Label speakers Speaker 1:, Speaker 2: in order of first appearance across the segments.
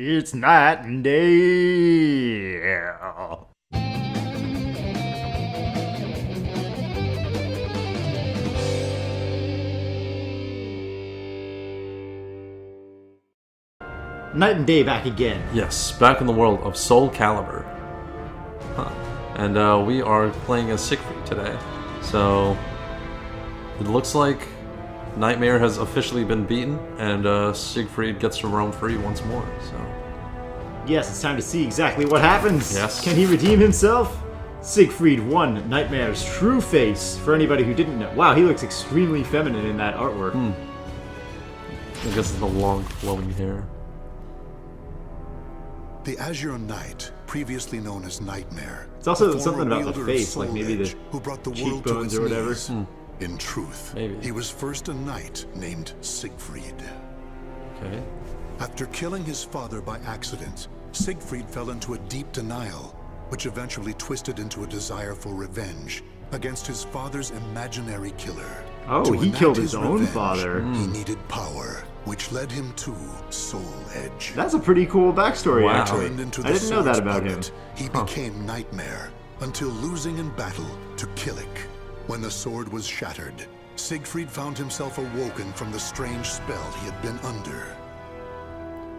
Speaker 1: It's night and day. Night and day back again.
Speaker 2: Yes, back in the world of Soulcalibur. Huh. And we are playing as Siegfried today. So it looks like Nightmare has officially been beaten, and Siegfried gets to roam free once more. So
Speaker 1: yes, it's time to see exactly what happens.
Speaker 2: Yes.
Speaker 1: Can he redeem himself? Siegfried 1, Nightmare's true face. For anybody who didn't know. Wow, he looks extremely feminine in that artwork.
Speaker 2: I guess it's the long flowing hair.
Speaker 3: The Azure Knight, previously known as Nightmare.
Speaker 1: It's also
Speaker 3: the
Speaker 1: something
Speaker 3: former
Speaker 1: about the
Speaker 3: wielder of
Speaker 1: face, like
Speaker 3: Soul
Speaker 1: maybe the
Speaker 3: Edge, who brought the world to
Speaker 1: cheekbones
Speaker 3: its
Speaker 1: or whatever.
Speaker 3: knees. In truth,
Speaker 2: Maybe.
Speaker 3: he was first a knight named Siegfried.
Speaker 2: Okay.
Speaker 3: After killing his father by accident, Siegfried fell into a deep denial, which eventually twisted into a desire for revenge against his father's imaginary killer.
Speaker 1: Oh,
Speaker 3: To
Speaker 1: he
Speaker 3: enact
Speaker 1: killed his own
Speaker 3: revenge,
Speaker 1: father.
Speaker 3: He needed power, which led him to Soul Edge.
Speaker 1: That's a pretty cool backstory,
Speaker 2: Wow.
Speaker 1: actually.
Speaker 3: Turned into
Speaker 1: I
Speaker 3: the
Speaker 1: didn't know that
Speaker 3: sword's
Speaker 1: about him.
Speaker 3: puppet, he became Nightmare, until losing in battle to Killick. When the sword was shattered, Siegfried found himself awoken from the strange spell he had been under.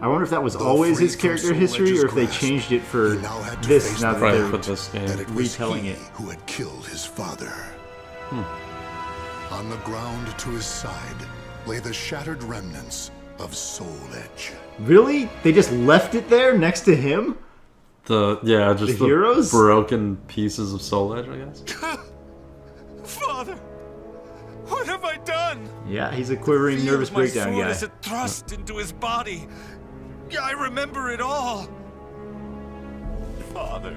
Speaker 1: I wonder if that was
Speaker 3: Though
Speaker 1: always
Speaker 3: free
Speaker 1: his
Speaker 3: from
Speaker 1: character
Speaker 3: Soul
Speaker 1: history,
Speaker 3: Edge's
Speaker 1: or if they
Speaker 3: grasp,
Speaker 1: changed it for
Speaker 3: he now had to
Speaker 1: this,
Speaker 3: face
Speaker 1: now
Speaker 3: the
Speaker 1: that
Speaker 2: Right,
Speaker 1: they're
Speaker 2: for this game.
Speaker 3: that it was
Speaker 1: retelling
Speaker 3: he
Speaker 1: it.
Speaker 3: who had killed his father. On the ground to his side lay the shattered remnants of Soul Edge.
Speaker 1: Really? They just left it there next to him?
Speaker 2: Just
Speaker 1: The heroes?
Speaker 2: broken pieces of Soul Edge, I guess.
Speaker 4: Father, what have I done?
Speaker 1: Yeah, he's a quivering, nervous
Speaker 4: My
Speaker 1: breakdown
Speaker 4: sword
Speaker 1: guy.
Speaker 4: is thrust into his body. I remember it all. Father,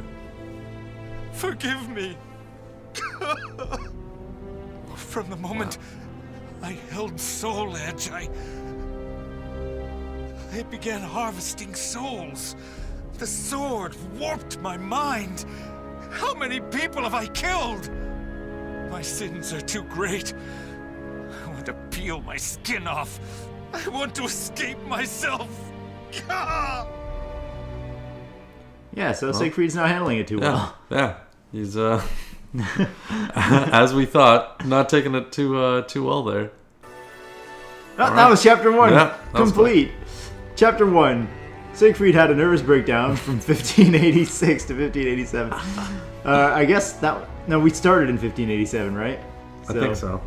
Speaker 4: forgive me. From the moment I held Soul Edge, I began harvesting souls. The sword warped my mind. How many people have I killed? My sins are too great. I want to peel my skin off. I want to escape myself.
Speaker 1: Yeah, so Siegfried's not handling it too well.
Speaker 2: Yeah. He's as we thought, not taking it too well there.
Speaker 1: Oh, that was chapter 1.
Speaker 2: Yeah, that was
Speaker 1: complete. Chapter 1. Siegfried had a nervous breakdown from 1586 to 1587. I guess that... No, we started in 1587, right?
Speaker 2: I think so.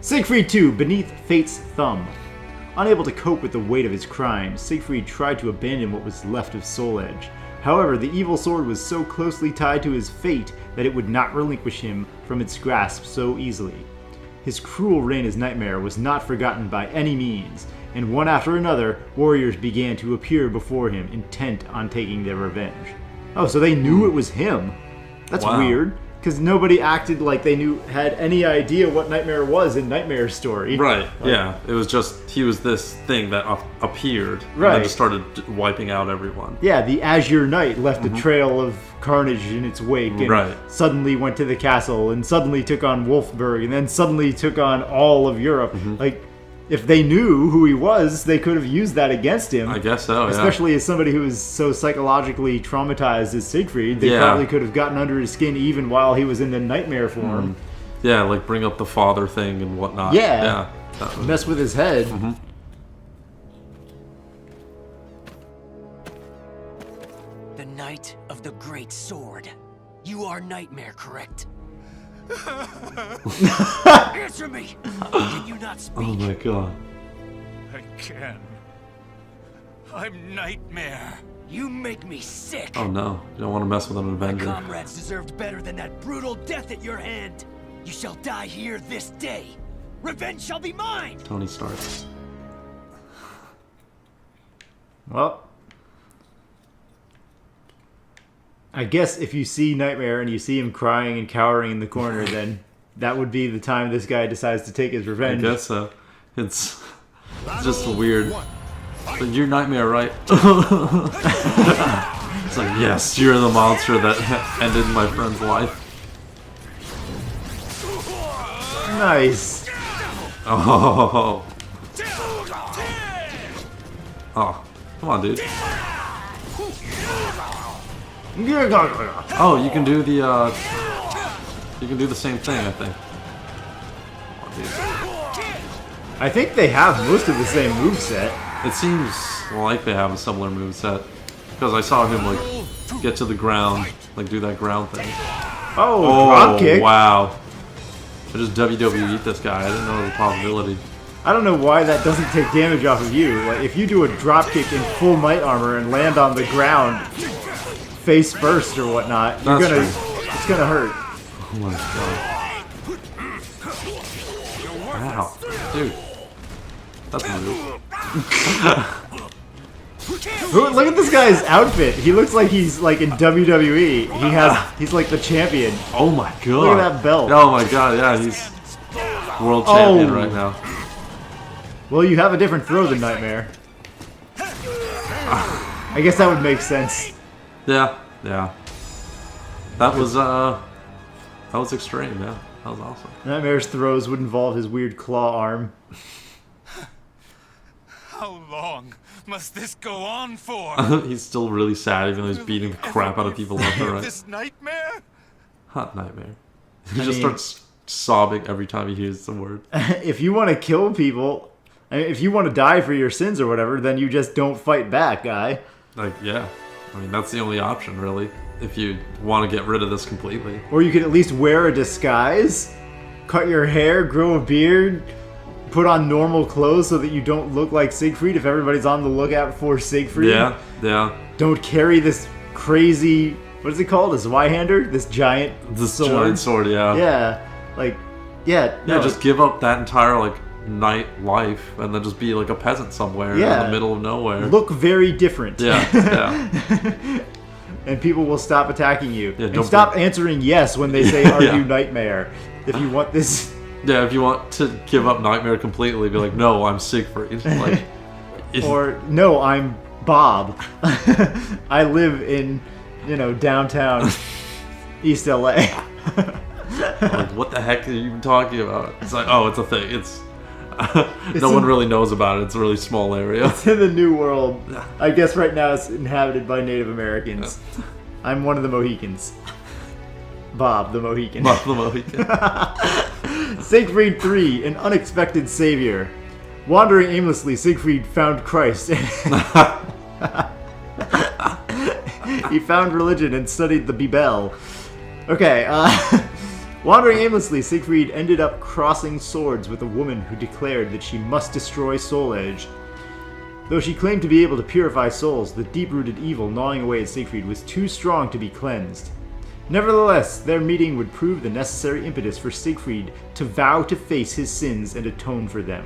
Speaker 1: Siegfried 2, Beneath Fate's Thumb. Unable to cope with the weight of his crimes, Siegfried tried to abandon what was left of Soul Edge. However, the evil sword was so closely tied to his fate that it would not relinquish him from its grasp so easily. His cruel reign as Nightmare was not forgotten by any means, and one after another, warriors began to appear before him, intent on taking their revenge. Oh, so they knew it was him. That's
Speaker 2: Wow.
Speaker 1: weird, because nobody acted like they had any idea what Nightmare was in Nightmare's story.
Speaker 2: Right, yeah. It was just, he was this thing that appeared, and
Speaker 1: Right.
Speaker 2: then just started wiping out everyone.
Speaker 1: Yeah, the Azure Knight left a trail of carnage in its wake, and
Speaker 2: Right.
Speaker 1: suddenly went to the castle, and suddenly took on Wolfburg, and then suddenly took on all of Europe. Like, if they knew who he was, they could have used that against him.
Speaker 2: I guess so, yeah.
Speaker 1: Especially as somebody who was so psychologically traumatized as Siegfried, they
Speaker 2: Yeah.
Speaker 1: probably could have gotten under his skin even while he was in the nightmare form.
Speaker 2: Yeah, like bring up the father thing and whatnot.
Speaker 1: Yeah.
Speaker 2: Yeah. That was-
Speaker 1: Mess with his head.
Speaker 5: The Knight of the Great Sword. You are Nightmare, correct? Answer me! Can you not speak?
Speaker 2: Oh my god.
Speaker 4: I can. I'm Nightmare.
Speaker 5: You make me sick!
Speaker 2: Oh no. You don't want to mess with an
Speaker 5: My
Speaker 2: Avenger.
Speaker 5: comrades deserved better than that brutal death at your hand. You shall die here this day. Revenge shall be mine!
Speaker 2: Tony Stark.
Speaker 1: Well, I guess if you see Nightmare and you see him crying and cowering in the corner, then that would be the time this guy decides to take his
Speaker 2: I
Speaker 1: revenge.
Speaker 2: guess so. It's just weird. But you're Nightmare, right? It's like, yes, you're the monster that ended my friend's life.
Speaker 1: Nice.
Speaker 2: Oh. Oh, come on, dude. Oh, you can do the same thing, I think. Oh, dude.
Speaker 1: I think they have most of the same moveset.
Speaker 2: It seems like they have a similar moveset. Because I saw him, like, get to the ground, like, do that ground thing.
Speaker 1: Oh, drop kick.
Speaker 2: Wow. I just WWE'd this guy. I didn't know it was a possibility.
Speaker 1: I don't know why that doesn't take damage off of you. Like, if you do a drop kick in full might armor and land on the ground face first or whatnot, it's gonna hurt.
Speaker 2: Oh my god. Wow. Dude. That's rude.
Speaker 1: Look at this guy's outfit. He looks like he's like in WWE. He's like the champion.
Speaker 2: Oh my god.
Speaker 1: Look at that belt.
Speaker 2: Oh my god, yeah, he's world champion right now.
Speaker 1: Well, you have a different throw than Nightmare. I guess that would make sense.
Speaker 2: Yeah, yeah. That was extreme, yeah. That was awesome.
Speaker 1: Nightmare's throws would involve his weird claw arm.
Speaker 4: How long must this go on for?
Speaker 2: He's still really sad even though he's beating the crap out of people left and right.
Speaker 4: This nightmare?
Speaker 2: Hot nightmare. He just starts sobbing every time he hears the word.
Speaker 1: If you want to kill people, I mean, if you want to die for your sins or whatever, then you just don't fight back, guy.
Speaker 2: Like, yeah. I mean, that's the only option, really. If you want to get rid of this completely.
Speaker 1: Or you could at least wear a disguise, cut your hair, grow a beard, put on normal clothes so that you don't look like Siegfried if everybody's on the lookout for Siegfried.
Speaker 2: Yeah, yeah.
Speaker 1: Don't carry this crazy, what is it called? A Zweihander? This giant sword.
Speaker 2: Giant sword, yeah.
Speaker 1: Yeah. Like, yeah.
Speaker 2: Yeah,
Speaker 1: No.
Speaker 2: just give up that entire, like, night life and then just be like a peasant somewhere in the middle of nowhere.
Speaker 1: Look very different.
Speaker 2: Yeah, yeah.
Speaker 1: And people will stop attacking you.
Speaker 2: Yeah,
Speaker 1: and stop answering yes when they say, are
Speaker 2: Yeah.
Speaker 1: you Nightmare? If you want this...
Speaker 2: Yeah, if you want to give up Nightmare completely, be like, no, I'm Siegfried. Like,
Speaker 1: Or, no, I'm Bob. I live in, downtown East LA.
Speaker 2: like, what the heck are you even talking about? It's like, oh, it's a thing. It's no one really knows about it. It's a really small area.
Speaker 1: It's in the New World. I guess right now it's inhabited by Native Americans. I'm one of the Mohicans. Bob the Mohican.
Speaker 2: Bob the Mohican.
Speaker 1: Siegfried III, an unexpected savior. Wandering aimlessly, Siegfried found Christ. He found religion and studied the Bibel. Okay, wandering aimlessly, Siegfried ended up crossing swords with a woman who declared that she must destroy Soul Edge. Though she claimed to be able to purify souls, the deep-rooted evil gnawing away at Siegfried was too strong to be cleansed. Nevertheless, their meeting would prove the necessary impetus for Siegfried to vow to face his sins and atone for them.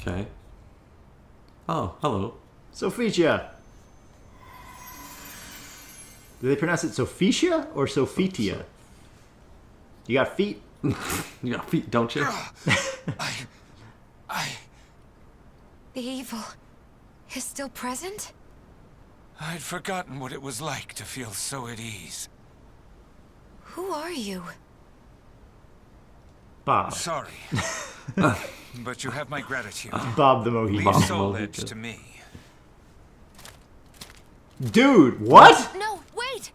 Speaker 2: Okay. Oh, hello.
Speaker 1: Sophitia. Do they pronounce it Sophitia or Sophitia? You got feet?
Speaker 2: You got feet, don't you?
Speaker 6: The evil is still present?
Speaker 4: I'd forgotten what it was like to feel so at ease.
Speaker 6: Who are you?
Speaker 1: Bob.
Speaker 4: Sorry. But you have my gratitude.
Speaker 1: Bob the Mohican.
Speaker 4: Leave
Speaker 2: the
Speaker 4: Soul
Speaker 2: Mohican.
Speaker 4: Edge to me.
Speaker 1: Dude, what?
Speaker 6: No, wait!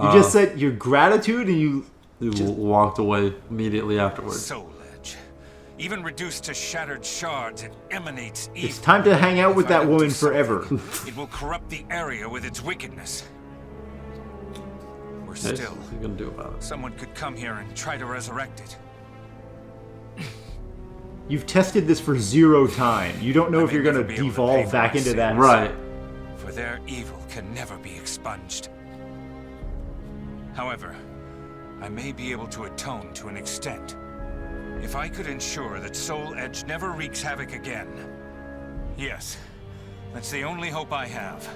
Speaker 1: You just said your gratitude and you...
Speaker 2: You walked away immediately afterwards.
Speaker 4: Soul Edge. Even reduced to shattered shards, it emanates evil.
Speaker 1: It's time to hang out with
Speaker 4: If I
Speaker 1: that
Speaker 4: don't
Speaker 1: woman
Speaker 4: do something,
Speaker 1: forever.
Speaker 4: It will corrupt the area with its wickedness. Or
Speaker 2: Hey,
Speaker 4: still,
Speaker 2: what are you gonna do about it?
Speaker 4: someone could come here and try to resurrect it.
Speaker 1: You've tested this for 0 time. You don't know
Speaker 4: I
Speaker 1: if
Speaker 4: may
Speaker 1: you're gonna
Speaker 4: never be able to pay
Speaker 1: devolve
Speaker 4: for
Speaker 1: back
Speaker 4: my
Speaker 1: into that.
Speaker 4: sins.
Speaker 2: Right.
Speaker 4: For their evil can never be expunged. However, I may be able to atone to an extent. If I could ensure that Soul Edge never wreaks havoc again. Yes, that's the only hope I have.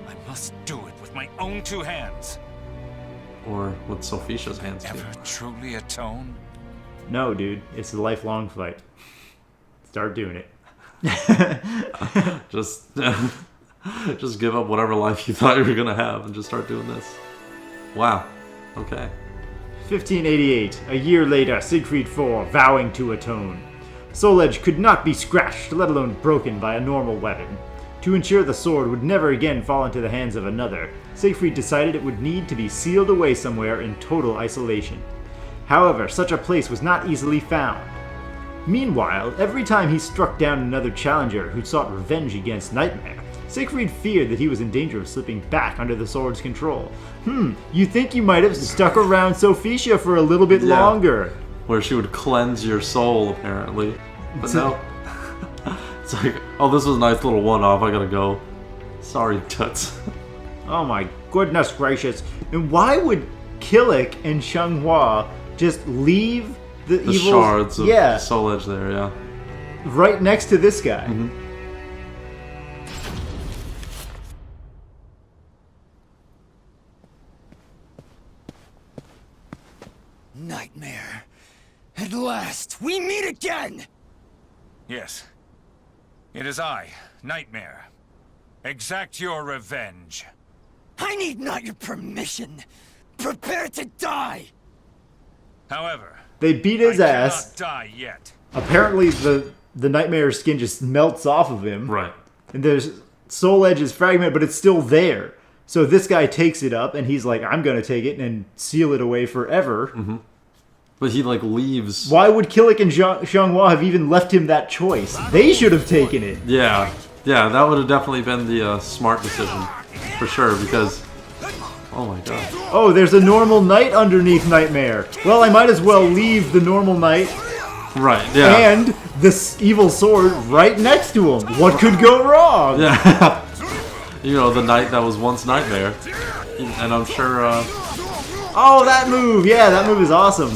Speaker 4: I must do it with my own 2 hands.
Speaker 2: Or with Sophicia's hands too.
Speaker 4: Ever truly atone?
Speaker 1: No, dude. It's a lifelong fight. Start doing it.
Speaker 2: Just just give up whatever life you thought you were gonna have and just start doing this. Wow. Okay.
Speaker 1: 1588. A year later, Siegfried IV, vowing to atone. Soul Edge could not be scratched, let alone broken by a normal weapon. To ensure the sword would never again fall into the hands of another, Siegfried decided it would need to be sealed away somewhere in total isolation. However, such a place was not easily found. Meanwhile, every time he struck down another challenger who sought revenge against Nightmare, Siegfried feared that he was in danger of slipping back under the sword's control. You think you might have stuck around Sophia for a little bit longer.
Speaker 2: Where she would cleanse your soul, apparently. But no. It's like, oh, this was a nice little one-off, I gotta go. Sorry, Toots.
Speaker 1: Oh my goodness gracious. And why would Killick and Xianghua just leave the evil
Speaker 2: shards of Soul Edge there, yeah.
Speaker 1: Right next to this guy?
Speaker 5: Nightmare. At last, we meet again!
Speaker 4: Yes. It is I, Nightmare. Exact your revenge.
Speaker 5: I need not your permission. Prepare to die!
Speaker 4: However,
Speaker 1: They beat his
Speaker 4: I
Speaker 1: ass.
Speaker 4: cannot die yet.
Speaker 1: Apparently the Nightmare skin just melts off of him.
Speaker 2: Right.
Speaker 1: And there's Soul Edge's fragment, but it's still there. So this guy takes it up and he's like, I'm gonna take it and seal it away forever.
Speaker 2: But he, like, leaves...
Speaker 1: Why would Killick and Xianghua have even left him that choice? They should have taken it.
Speaker 2: Yeah. Yeah, that would have definitely been the smart decision. For sure, because... Oh my god.
Speaker 1: Oh, there's a normal knight underneath Nightmare. Well, I might as well leave the normal knight
Speaker 2: Right, yeah.
Speaker 1: and this evil sword right next to him. What could go wrong?
Speaker 2: Yeah. You know, the knight that was once Nightmare. And I'm sure,
Speaker 1: Oh, that move! Yeah, that move is awesome.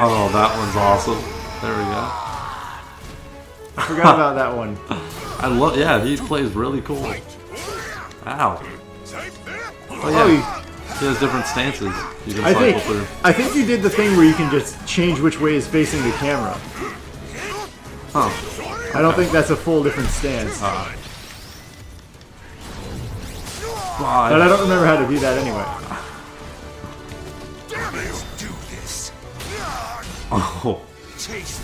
Speaker 2: Oh, that one's awesome. There we go.
Speaker 1: I forgot about that one.
Speaker 2: I love... Yeah, he plays really cool. Ow. Oh, yeah. He has different stances you can cycle through.
Speaker 1: I think you did the thing where you can just change which way is facing the camera.
Speaker 2: Huh.
Speaker 1: I don't think that's a full different stance.
Speaker 2: Well,
Speaker 1: But I don't remember how to do that anyway.
Speaker 4: Let's do this.
Speaker 2: Oh,
Speaker 4: Taste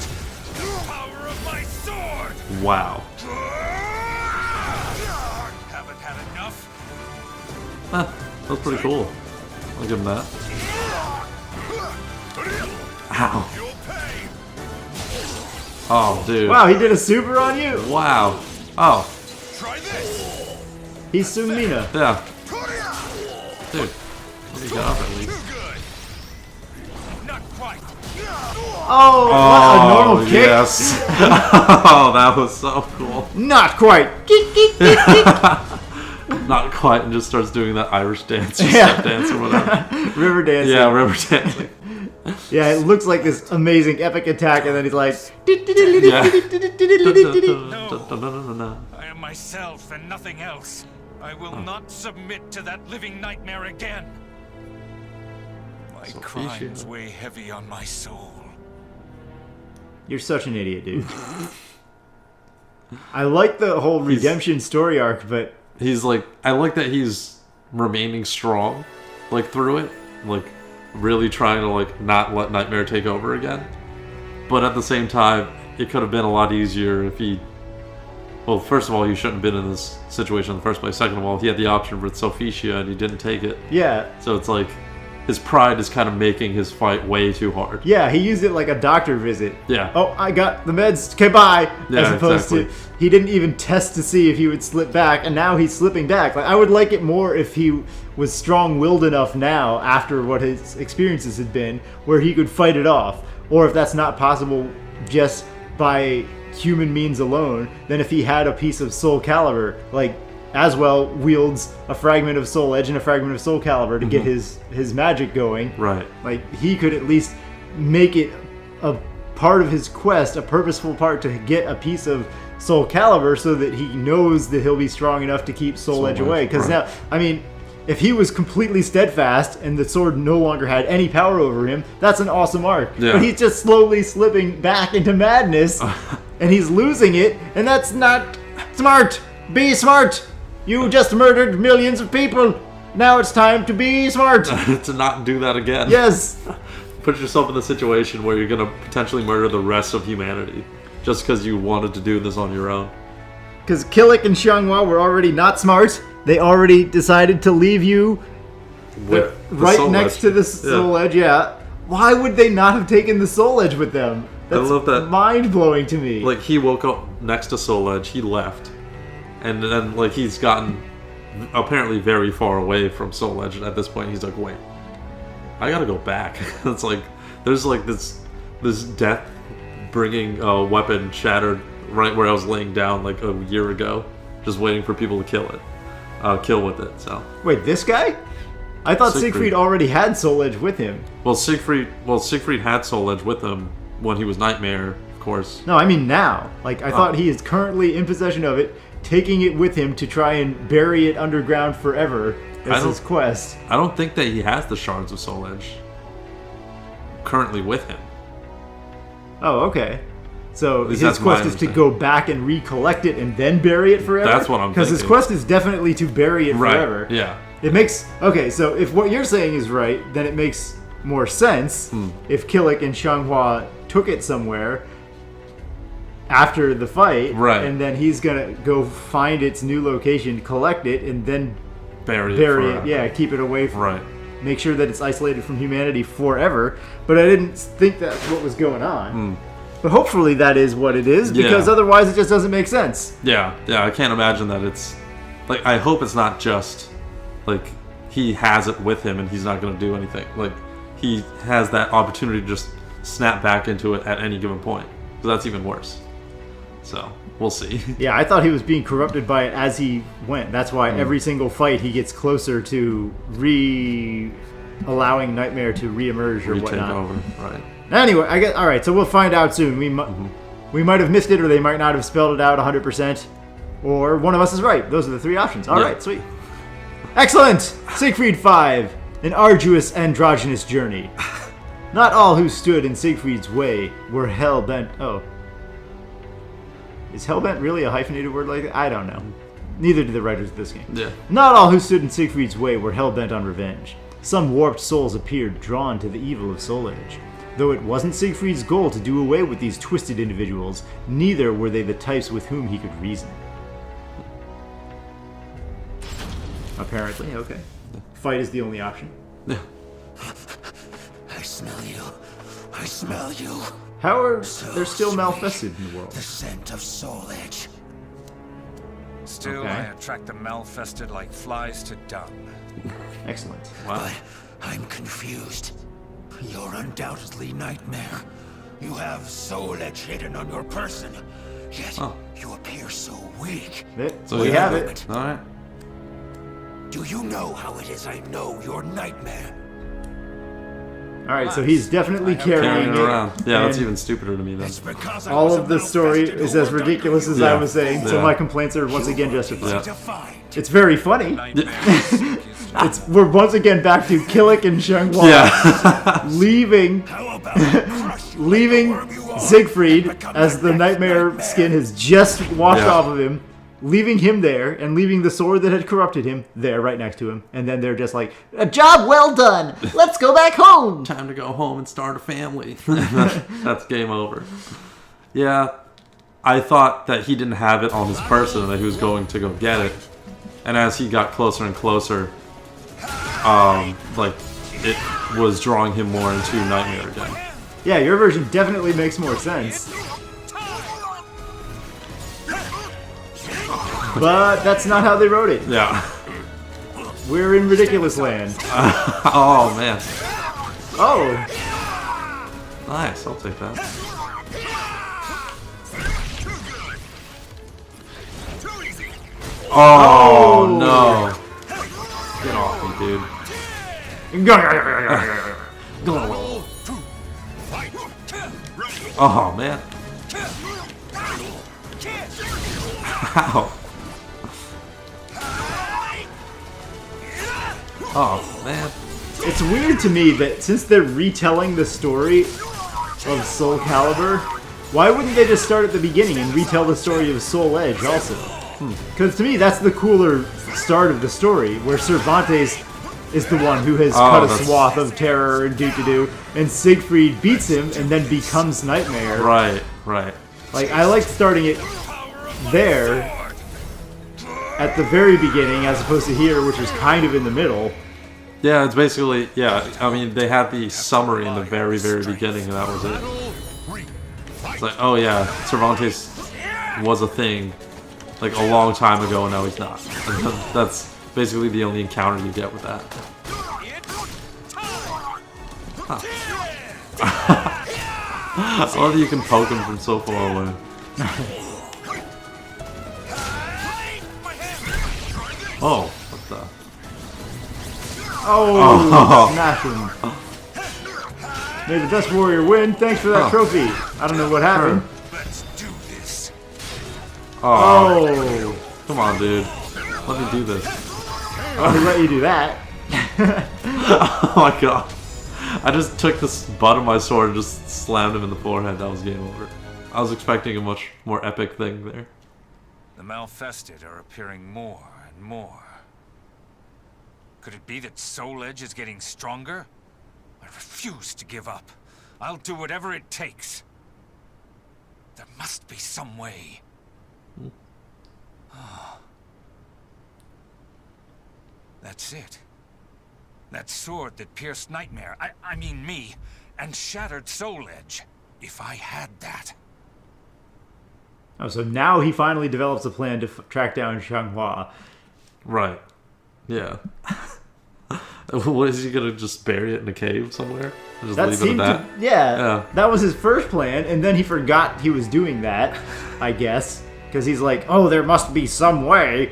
Speaker 4: the power of my sword.
Speaker 2: wow.
Speaker 4: Haven't had enough.
Speaker 2: That was pretty cool. I'll give him that. Ow.
Speaker 4: You'll pay.
Speaker 2: Oh, dude.
Speaker 1: Wow, he did a super on you!
Speaker 2: Wow. Oh,
Speaker 4: Try this.
Speaker 1: He's Sungmina.
Speaker 2: yeah. Dude. Let me get up at least.
Speaker 4: Too good. Not quite.
Speaker 1: Oh, what a normal kick!
Speaker 2: Yes. Oh, that was so cool.
Speaker 1: Not quite. Geek, geek, geek, geek.
Speaker 2: Not quite, and just starts doing that Irish dance, or
Speaker 1: Yeah.
Speaker 2: step dance, or whatever.
Speaker 1: River dancing.
Speaker 2: Yeah, river dancing.
Speaker 1: Yeah, it looks like this amazing epic attack, and then he's like...
Speaker 2: Yeah.
Speaker 4: I am myself and nothing else. I will not submit to that living nightmare again. My crimes weigh heavy on my soul.
Speaker 1: You're such an idiot, dude. I like the whole redemption story arc, but...
Speaker 2: He's like, I like that he's remaining strong, like, through it. Like, really trying to, like, not let Nightmare take over again. But at the same time, it could have been a lot easier if he... Well, first of all, he shouldn't have been in this situation in the first place. Second of all, he had the option with Sophia and he didn't take it.
Speaker 1: Yeah.
Speaker 2: So it's like, his pride is kind of making his fight way too hard.
Speaker 1: Yeah, he used it like a doctor visit.
Speaker 2: Yeah.
Speaker 1: Oh, I got the meds. Okay, bye.
Speaker 2: Yeah,
Speaker 1: As opposed to, he didn't even test to see if he would slip back, and now he's slipping back. Like, I would like it more if he was strong-willed enough now, after what his experiences had been, where he could fight it off. Or if that's not possible just by human means alone, then if he had a piece of Soulcalibur, like, Aswell wields a fragment of Soul Edge and a fragment of Soulcalibur to get his magic going.
Speaker 2: Right.
Speaker 1: Like, he could at least make it a part of his quest, a purposeful part to get a piece of Soulcalibur so that he knows that he'll be strong enough to keep Soul Edge away. Because now, I mean, if he was completely steadfast and the sword no longer had any power over him, that's an awesome arc.
Speaker 2: Yeah.
Speaker 1: But he's just slowly slipping back into madness and he's losing it, and that's not smart. Be smart. You just murdered millions of people. Now it's time to be smart.
Speaker 2: To not do that again.
Speaker 1: Yes.
Speaker 2: Put yourself in the situation where you're going to potentially murder the rest of humanity just because you wanted to do this on your own.
Speaker 1: Because Killick and Xianghua were already not smart. They already decided to leave you
Speaker 2: With the
Speaker 1: right
Speaker 2: Soul
Speaker 1: next
Speaker 2: Edge.
Speaker 1: to the Soul Edge, yeah. Why would they not have taken the Soul Edge with them? That's
Speaker 2: love that.
Speaker 1: mind-blowing to me.
Speaker 2: Like, he woke up next to Soul Edge, he left, and then, like, he's gotten apparently very far away from Soul Edge, and at this point he's like, wait, I gotta go back. It's like, there's like this death-bringing weapon shattered right where I was laying down like a year ago, just waiting for people to kill with it, so.
Speaker 1: Wait, this guy? I thought Siegfried already had Soul Edge with him.
Speaker 2: Well, Siegfried had Soul Edge with him when he was Nightmare, of course.
Speaker 1: No, I mean now. Like, I thought he is currently in possession of it, taking it with him to try and bury it underground forever as his quest.
Speaker 2: I don't think that he has the shards of Soul Edge currently with him.
Speaker 1: Oh, okay. So his
Speaker 2: that's
Speaker 1: quest
Speaker 2: my
Speaker 1: is to go back and recollect it and then bury it forever?
Speaker 2: That's what I'm thinking.
Speaker 1: Because his quest is definitely to bury it forever.
Speaker 2: Right, yeah.
Speaker 1: It makes... Okay, so if what you're saying is right, then it makes more sense if Killick and Xianghua took it somewhere after the fight,
Speaker 2: right?
Speaker 1: And then he's gonna go find its new location, collect it, and then
Speaker 2: bury
Speaker 1: it. Yeah, keep it away from make sure that it's isolated from humanity forever. But I didn't think that's what was going on. But hopefully that is what it is, because otherwise it just doesn't make sense.
Speaker 2: Yeah, I can't imagine that it's... Like, I hope it's not just, like, he has it with him and he's not going to do anything. Like, he has that opportunity to just snap back into it at any given point. So that's even worse. So, we'll see.
Speaker 1: Yeah, I thought he was being corrupted by it as he went. That's why every single fight he gets closer to allowing Nightmare to reemerge or whatnot.
Speaker 2: Over, right.
Speaker 1: Anyway, I guess, all right, so we'll find out soon. We might have missed it, or they might not have spelled it out 100%, or one of us is right. Those are the three options. All right, sweet. Excellent! Siegfried V, an arduous androgynous journey. Not all who stood in Siegfried's way were hell-bent... Oh. Is hell-bent really a hyphenated word like that? I don't know. Neither did the writers of this game.
Speaker 2: Yeah.
Speaker 1: Not all who stood in Siegfried's way were hell-bent on revenge. Some warped souls appeared, drawn to the evil of Soul Edge. Though it wasn't Siegfried's goal to do away with these twisted individuals, neither were they the types with whom he could reason. Apparently, okay. Fight is the only option.
Speaker 2: Yeah.
Speaker 5: I smell you. I smell you.
Speaker 1: How are there still malfested in the world?
Speaker 5: The scent of Soul Edge.
Speaker 4: Still, I attract the malfested like flies to dung.
Speaker 1: Excellent.
Speaker 2: Wow.
Speaker 5: But I'm confused. You're undoubtedly Nightmare. You have Soul Edge hidden on your person, yet you appear so weak.
Speaker 1: So we have it.
Speaker 2: All right.
Speaker 5: Do you know how it is I know you're Nightmare?
Speaker 1: Alright, so he's definitely carrying it
Speaker 2: around. Yeah, that's even stupider to me then.
Speaker 1: All of the story is as ridiculous as I was saying, so my complaints are once again justified. It's very funny. We're once again back to Killick and Xianghua leaving Siegfried as the Nightmare skin has just washed off of him, leaving him there and leaving the sword that had corrupted him there right next to him. And then they're just like, a job well done. Let's go back home.
Speaker 2: Time to go home and start a family. That's game over. Yeah, I thought that he didn't have it on his person and that he was going to go get it. And as he got closer and closer, like, it was drawing him more into Nightmare again.
Speaker 1: Yeah, your version definitely makes more sense. But that's not how they wrote it.
Speaker 2: Yeah.
Speaker 1: We're in ridiculous land.
Speaker 2: Oh, man.
Speaker 1: Oh.
Speaker 2: Nice, I'll take that. Oh, no. Get off me, dude. Oh, man. Ow. Oh, man.
Speaker 1: It's weird to me that since they're retelling the story of Soulcalibur, why wouldn't they just start at the beginning and retell the story of Soul Edge also? Because to me, that's the cooler start of the story, where Cervantes is the one who has cut a swath of terror and do-do-do, and Siegfried beats him and then becomes Nightmare.
Speaker 2: Right, right.
Speaker 1: Like, I like starting it there, at the very beginning, as opposed to here, which was kind of in the middle.
Speaker 2: Yeah, it's basically, yeah, I mean, they had the summary in the very, very beginning, and that was it. It's like, oh yeah, Cervantes was a thing, like, a long time ago, and now he's not. And that's basically the only encounter you get with that. Huh. I love that you can poke him from so far away. Oh, what the...
Speaker 1: Oh, smash him. May the best warrior win. Thanks for that trophy. I don't know what happened.
Speaker 4: Let's do this.
Speaker 1: Oh.
Speaker 2: Come on, dude. Let me do this.
Speaker 1: I'll let you do that.
Speaker 2: Oh my god. I just took this butt of my sword and just slammed him in the forehead. That was game over. I was expecting a much more epic thing there.
Speaker 4: The Malfested are appearing more and more. Could it be that Soul Edge is getting stronger? I refuse to give up. I'll do whatever it takes. There must be some way. That's it. That sword that pierced Nightmare, I mean me, and shattered Soul Edge. If I had that.
Speaker 1: Oh, so now he finally develops a plan to track down Xianghua.
Speaker 2: Right. Yeah. What, is he gonna just bury it in a cave somewhere? And just
Speaker 1: That
Speaker 2: leave it at
Speaker 1: seemed
Speaker 2: that?
Speaker 1: to, yeah,
Speaker 2: Yeah.
Speaker 1: that was his first plan, and then he forgot he was doing that, I guess. Because he's like, oh, there must be some way.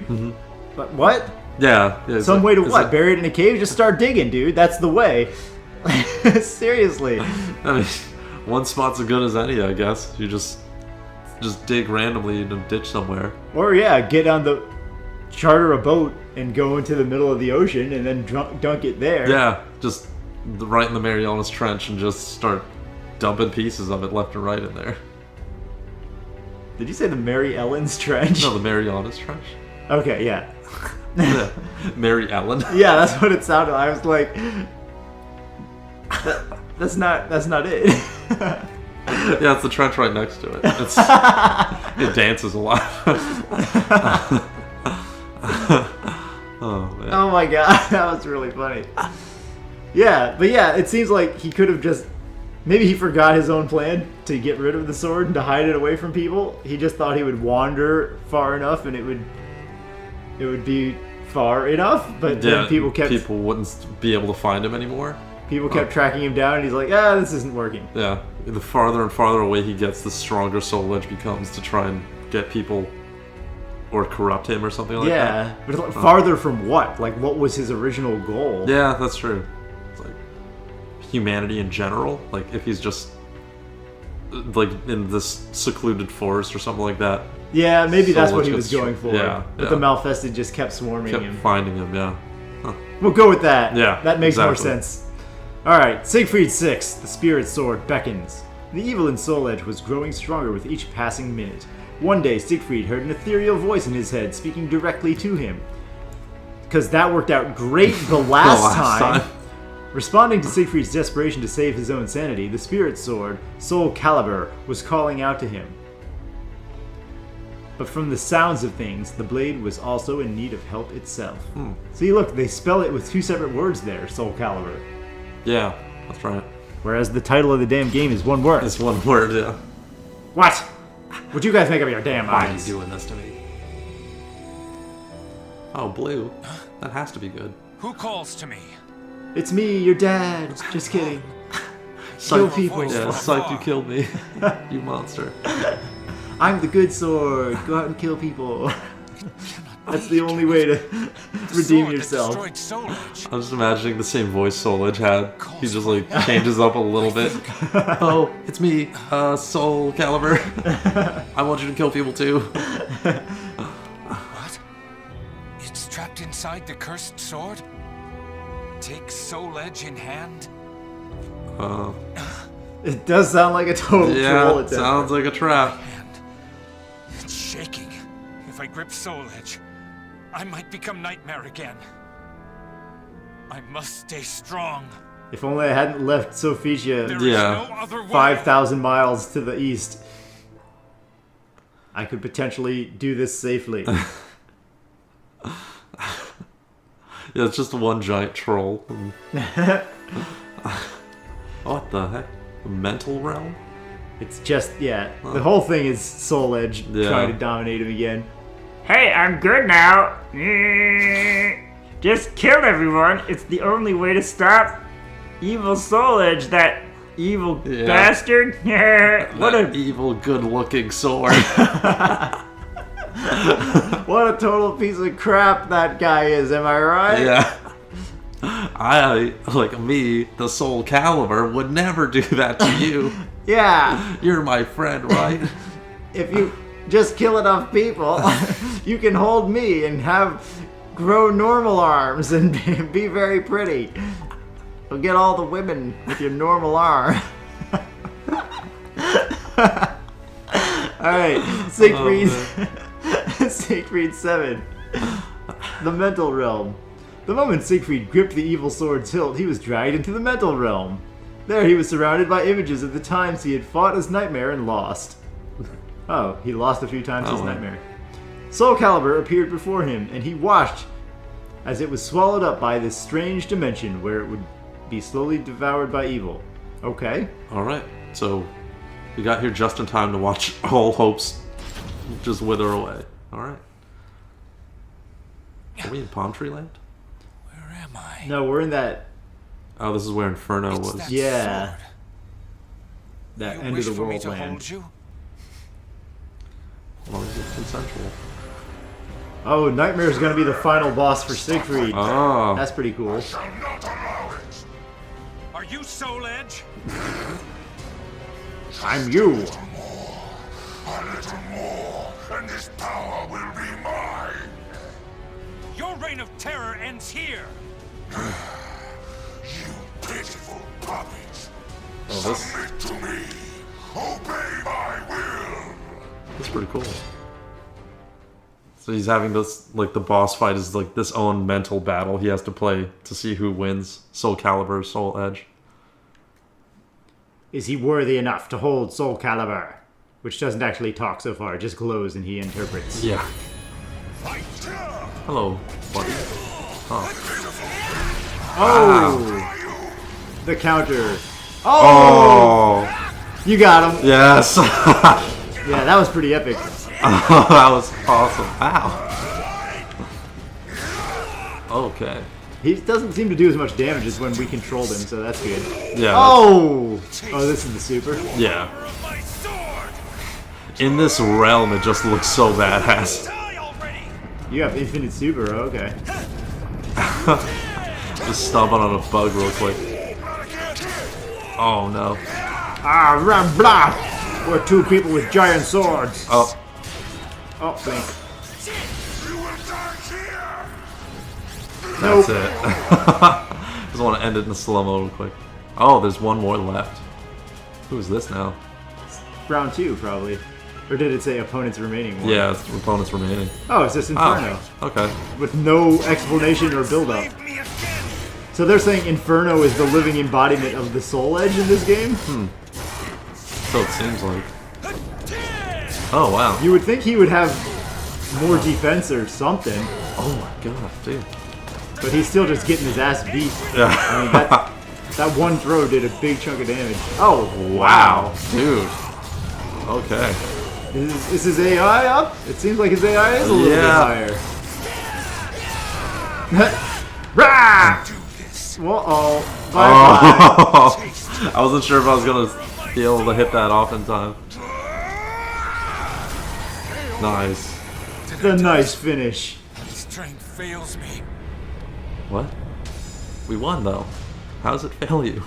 Speaker 1: But what?
Speaker 2: Yeah.
Speaker 1: Some way to what?
Speaker 2: it-
Speaker 1: Bury it in a cave? Just start digging, dude. That's the way. Seriously.
Speaker 2: I mean, one spot's as good as any, I guess. You just dig randomly in a ditch somewhere.
Speaker 1: Or yeah, get on the... charter a boat and go into the middle of the ocean and then dunk it there.
Speaker 2: Yeah, just right in the Marianas Trench and just start dumping pieces of it left and right in there.
Speaker 1: Did you say the Mary Ellen's Trench?
Speaker 2: No, the Marianas Trench.
Speaker 1: Okay, yeah.
Speaker 2: Yeah. Mary Ellen.
Speaker 1: Yeah, that's what it sounded like. I was like... That's not it.
Speaker 2: Yeah, it's the trench right next to it. It dances a lot. Oh man.
Speaker 1: Oh my god, that was really funny. Yeah, but yeah, it seems like he could have just... Maybe he forgot his own plan to get rid of the sword and to hide it away from people. He just thought he would wander far enough and it would be far enough, but then people
Speaker 2: wouldn't be able to find him anymore.
Speaker 1: People kept tracking him down and he's like, this isn't working.
Speaker 2: Yeah, the farther and farther away he gets, the stronger Soul Edge becomes to try and get people or corrupt him or something like that.
Speaker 1: Yeah, but it's like, farther from what? Like, what was his original goal?
Speaker 2: Yeah, that's true. It's like humanity in general. Like, if he's just like in this secluded forest or something like that.
Speaker 1: Yeah, maybe that's
Speaker 2: Soul
Speaker 1: what
Speaker 2: Edge
Speaker 1: he was
Speaker 2: gets
Speaker 1: going for.
Speaker 2: yeah,
Speaker 1: But the Malfested just kept swarming him.
Speaker 2: finding him, yeah.
Speaker 1: We'll go with that.
Speaker 2: Yeah,
Speaker 1: that makes more
Speaker 2: exactly.
Speaker 1: sense. Alright, Siegfried VI, the Spirit Sword, beckons. The evil in Soul Edge was growing stronger with each passing minute. One day, Siegfried heard an ethereal voice in his head speaking directly to him. Because that worked out great the last time. Responding to Siegfried's desperation to save his own sanity, the Spirit Sword, Soulcalibur, was calling out to him. But from the sounds of things, the blade was also in need of help itself. See, look, they spell it with two separate words there, Soulcalibur.
Speaker 2: Yeah, that's right.
Speaker 1: Whereas the title of the damn game is one word.
Speaker 2: It's one word, yeah.
Speaker 1: What? Would you guys make up your damn
Speaker 2: Why are you
Speaker 1: minds?
Speaker 2: doing this to me? Oh, blue. That has to be good.
Speaker 4: Who calls to me?
Speaker 1: It's me, your dad. Just kidding. Kill
Speaker 2: Psych-
Speaker 1: people.
Speaker 2: Yeah, psych, you killed me. You monster.
Speaker 1: I'm the good sword. Go out and kill people. That's the only way to redeem yourself.
Speaker 4: Destroyed Soul Edge.
Speaker 2: I'm just imagining the same voice Soul Edge had. He just like changes up a little bit. Oh, it's me, Soul Calibur. I want you to kill people too.
Speaker 4: What? It's trapped inside the cursed sword? Take Soul Edge in hand?
Speaker 1: It does sound like a total troll
Speaker 2: Yeah,
Speaker 1: attempt.
Speaker 2: sounds like a trap.
Speaker 4: Hand. It's shaking. If I grip Soul Edge, I might become Nightmare again. I must stay strong.
Speaker 1: If only I hadn't left Sophicia
Speaker 4: There is
Speaker 2: Yeah.
Speaker 4: no other way.
Speaker 1: 5,000 miles to the east, I could potentially do this safely.
Speaker 2: Yeah, it's just one giant troll. What the heck? The mental realm?
Speaker 1: It's just, yeah, the whole thing is Soul Edge trying to dominate him again. Hey, I'm good now. Just kill everyone. It's the only way to stop evil Soul Edge, that evil bastard.
Speaker 2: What an evil, good-looking sword.
Speaker 1: What a total piece of crap that guy is, am I right?
Speaker 2: Yeah. I, like me, the Soulcalibur, would never do that to you.
Speaker 1: Yeah.
Speaker 2: You're my friend, right?
Speaker 1: If you just kill enough people, you can hold me and grow normal arms and be very pretty. You'll get all the women with your normal arm. Alright, Siegfried 7. The Mental Realm. The moment Siegfried gripped the evil sword's hilt, he was dragged into the mental realm. There he was surrounded by images of the times he had fought as Nightmare and lost. Oh, he lost a few times as Nightmare. Soulcalibur appeared before him, and he watched as it was swallowed up by this strange dimension where it would be slowly devoured by evil. Okay.
Speaker 2: Alright, so we got here just in time to watch all hopes just wither away. Alright. Are we in Palm Tree Land?
Speaker 4: Where am I?
Speaker 1: No, we're in that...
Speaker 2: Oh, this is where Inferno was.
Speaker 4: That
Speaker 1: Yeah.
Speaker 4: sword.
Speaker 1: That
Speaker 4: You
Speaker 1: end of
Speaker 4: wish
Speaker 1: the
Speaker 4: for me
Speaker 1: world
Speaker 4: to
Speaker 1: land.
Speaker 4: hold you?
Speaker 2: As long as it's consensual.
Speaker 1: Oh, Nightmare's gonna be the final boss for Siegfried.
Speaker 2: Oh.
Speaker 1: That's pretty cool.
Speaker 4: Are you Soul Edge?
Speaker 1: I'm you.
Speaker 3: A little more, and this power will be mine.
Speaker 4: Your reign of terror ends here.
Speaker 3: You pitiful puppies.
Speaker 2: Oh, this
Speaker 3: Submit to me. Obey my will.
Speaker 2: is pretty cool. So he's having this, like, the boss fight is like this own mental battle he has to play to see who wins. Soulcalibur, Soul Edge.
Speaker 1: Is he worthy enough to hold Soulcalibur? Which doesn't actually talk so far, it just glows and he interprets.
Speaker 2: Yeah. Hello, buddy. Oh.
Speaker 1: Oh! The counter.
Speaker 2: Oh!
Speaker 1: You got him.
Speaker 2: Yes!
Speaker 1: Yeah, that was pretty epic.
Speaker 2: That was awesome. Ow. Okay.
Speaker 1: He doesn't seem to do as much damage as when we controlled him, so that's good.
Speaker 2: Yeah.
Speaker 1: Oh! Oh, this is the super.
Speaker 2: Yeah. In this realm, it just looks so badass.
Speaker 1: You have infinite super, okay.
Speaker 2: Just stomping on a bug real quick. Oh no.
Speaker 1: Ah, ram blah! We're two people with giant swords.
Speaker 2: Oh.
Speaker 1: Oh, blink.
Speaker 2: That's it. Just want to end it in slow-mo real quick. Oh, there's one more left. Who's this now?
Speaker 1: Round 2, probably. Or did it say opponents remaining one?
Speaker 2: Yeah, it's opponents remaining.
Speaker 1: Oh, it's just Inferno.
Speaker 2: Oh, okay.
Speaker 1: With no explanation or build-up. So they're saying Inferno is the living embodiment of the Soul Edge in this game?
Speaker 2: So it seems like. Oh, wow.
Speaker 1: You would think he would have more defense or something,
Speaker 2: Oh my god, dude.
Speaker 1: but he's still just getting his ass beat.
Speaker 2: Yeah.
Speaker 1: I mean, that one throw did a big chunk of damage. Oh,
Speaker 2: Wow, dude. Okay.
Speaker 1: Is his AI up? It seems like his AI is a little bit higher. Rah! Uh-oh. Bye-bye.
Speaker 2: Oh. I wasn't sure if I was gonna be able to hit that off in time. Nice.
Speaker 1: The nice finish.
Speaker 4: Strength fails me.
Speaker 2: What? We won though. How does it fail you?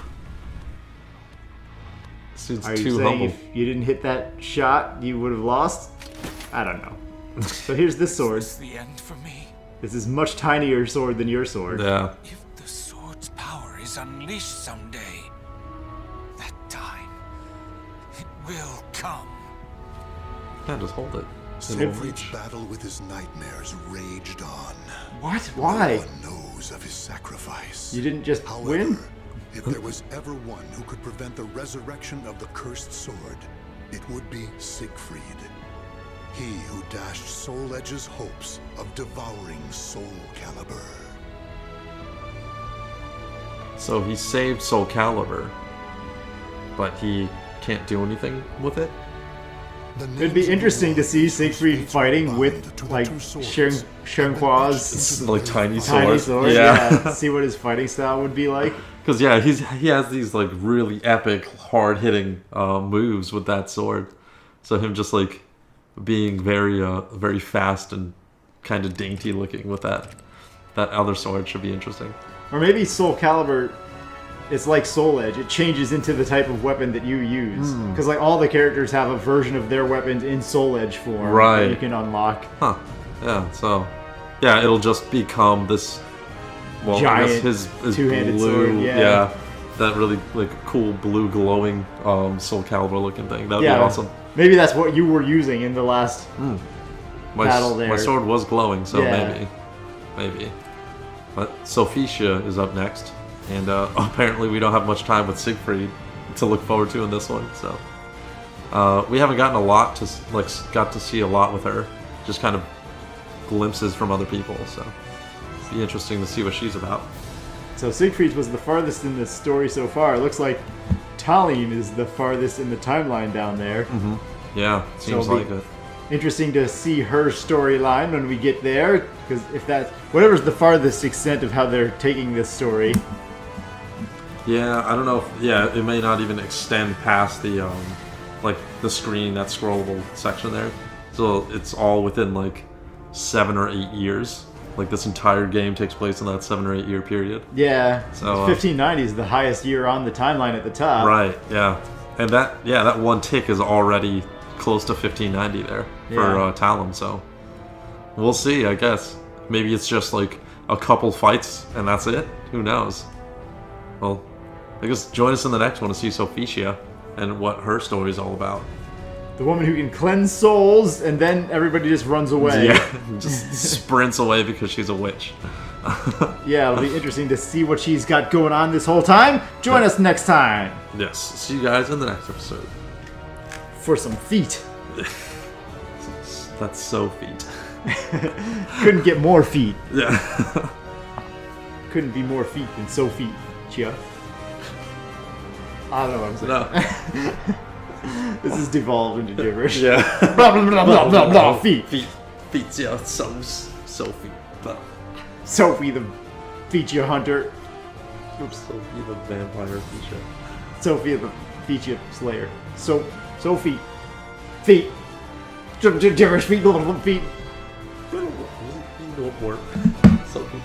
Speaker 2: This dude's
Speaker 1: Are you
Speaker 2: too
Speaker 1: saying
Speaker 2: humble.
Speaker 1: if you didn't hit that shot, you would have lost? I don't know. So here's this sword.
Speaker 4: It's the end for me.
Speaker 1: This is much tinier sword than your sword.
Speaker 2: Yeah.
Speaker 4: If the sword's power is unleashed someday, that time, it will come.
Speaker 2: Yeah, just hold it.
Speaker 3: Siegfried's battle with his nightmares raged on.
Speaker 1: What? Why?
Speaker 3: No one knows of his sacrifice.
Speaker 1: You didn't just
Speaker 3: However,
Speaker 1: win?
Speaker 3: if there was ever one who could prevent the resurrection of the cursed sword, it would be Siegfried. He who dashed Soul Edge's hopes of devouring Soulcalibur.
Speaker 2: So he saved Soulcalibur, but he can't do anything with it.
Speaker 1: It'd be interesting to see Siegfried fighting with like Shenhua's
Speaker 2: Like tiny
Speaker 1: tiny
Speaker 2: sword.
Speaker 1: sword.
Speaker 2: Yeah.
Speaker 1: See what his fighting style would be like.
Speaker 2: Because yeah, he has these like really epic, hard hitting moves with that sword. So him just like being very fast and kind of dainty looking with that other sword should be interesting.
Speaker 1: Or maybe Soulcalibur, it's like Soul Edge. It changes into the type of weapon that you use. Because like all the characters have a version of their weapons in Soul Edge form
Speaker 2: Right.
Speaker 1: that you can unlock.
Speaker 2: Huh. Yeah. So yeah, it'll just become this. Well, I guess
Speaker 1: Giant
Speaker 2: his
Speaker 1: two-handed
Speaker 2: blue,
Speaker 1: sword, yeah.
Speaker 2: that really like cool blue glowing Soulcalibur looking thing. That'd
Speaker 1: Yeah,
Speaker 2: be awesome.
Speaker 1: maybe that's what you were using in the last battle there.
Speaker 2: My sword was glowing, so
Speaker 1: Yeah.
Speaker 2: maybe. But Sophicia is up next, and apparently we don't have much time with Siegfried to look forward to in this one. So we haven't gotten a lot to got to see a lot with her, just kind of glimpses from other people. So it'll be interesting to see what she's about.
Speaker 1: So Siegfried was the farthest in the story so far. It looks like Talim is the farthest in the timeline down there.
Speaker 2: Yeah, seems
Speaker 1: it'll
Speaker 2: like
Speaker 1: be
Speaker 2: it.
Speaker 1: Interesting to see her storyline when we get there, because if that's whatever's the farthest extent of how they're taking this story.
Speaker 2: Yeah, I don't know. It may not even extend past the like the screen, that scrollable section there. So it's all within like 7 or 8 years. Like this entire game takes place in that 7 or 8 year period.
Speaker 1: Yeah,
Speaker 2: So,
Speaker 1: 1590 is the highest year on the timeline at the top.
Speaker 2: Right. Yeah. And that one tick is already close to 1590 there for
Speaker 1: Yeah.
Speaker 2: Talim. So we'll see. I guess maybe it's just like a couple fights and that's it. Who knows? Well, I guess join us in the next one to see Sophicia and what her story is all about.
Speaker 1: The woman who can cleanse souls, and then everybody just runs away.
Speaker 2: Yeah, just sprints away because she's a witch.
Speaker 1: Yeah, it'll be interesting to see what she's got going on this whole time. Join us next time
Speaker 2: Yes, see you guys in the next episode.
Speaker 1: for some feet.
Speaker 2: That's so feet.
Speaker 1: Couldn't get more feet.
Speaker 2: Yeah.
Speaker 1: Couldn't be more feet than Sophie. Chia. I don't know what I'm saying.
Speaker 2: No.
Speaker 1: This is devolved into gibberish.
Speaker 2: Yeah.
Speaker 1: Blah, blah, blah, blah, blah, blah, feet.
Speaker 2: Feet. Yeah. So feet. But
Speaker 1: Sophie the feature hunter. Oops.
Speaker 2: Sophie the vampire feature.
Speaker 1: Sophie the feature slayer. Sophie. Feet. Gibberish feet. Blah, blah, blah, feet.
Speaker 2: More. Sophie.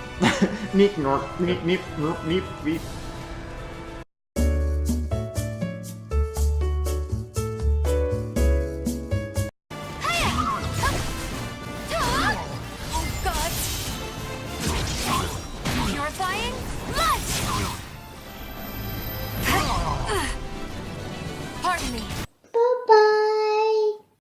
Speaker 1: Neep, norp, neep, neep, norp, neep, feet.
Speaker 6: Oh, God! Purifying? Light! Pardon me.